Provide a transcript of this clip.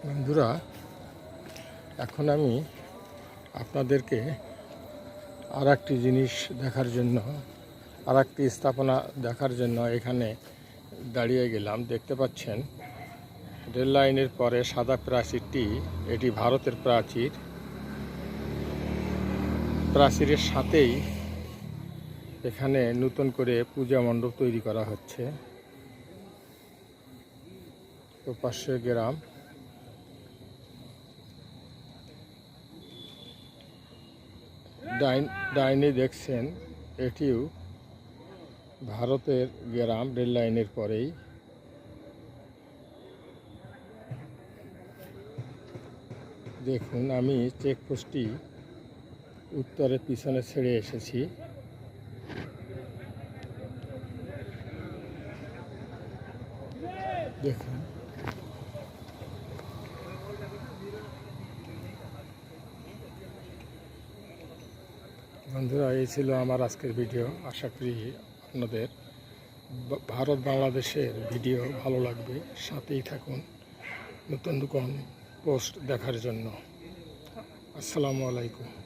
বন্ধুরা, এখন আমি আপনাদেরকে আর একটি জিনিস দেখার জন্য, আর একটি স্থাপনা দেখার জন্য এখানে দাঁড়িয়ে গেলাম। দেখতে পাচ্ছেন রেল লাইনের পরে সাদা প্রাচীরটি, এটি ভারতের প্রাচীর। প্রাচীরের সাথেই এখানে নতুন করে পূজা মণ্ডপ তৈরি করা হচ্ছে। তো পাশে গ্রাম, ডাইনে দেখছেন এটিও ভারতের গ্রাম, রেল লাইনের পরেই। দেখুন, আমি চেকপোস্টটি উত্তরের পিছনে ছেড়ে এসেছি। দেখুন, বন্ধুরা, এই ছিল আমার আজকের ভিডিও। আশা করি আপনাদের ভারত বাংলাদেশের ভিডিও ভালো লাগবে। সাথেই থাকুন নতুন নতুন পোস্ট দেখার জন্য। আসসালামু আলাইকুম।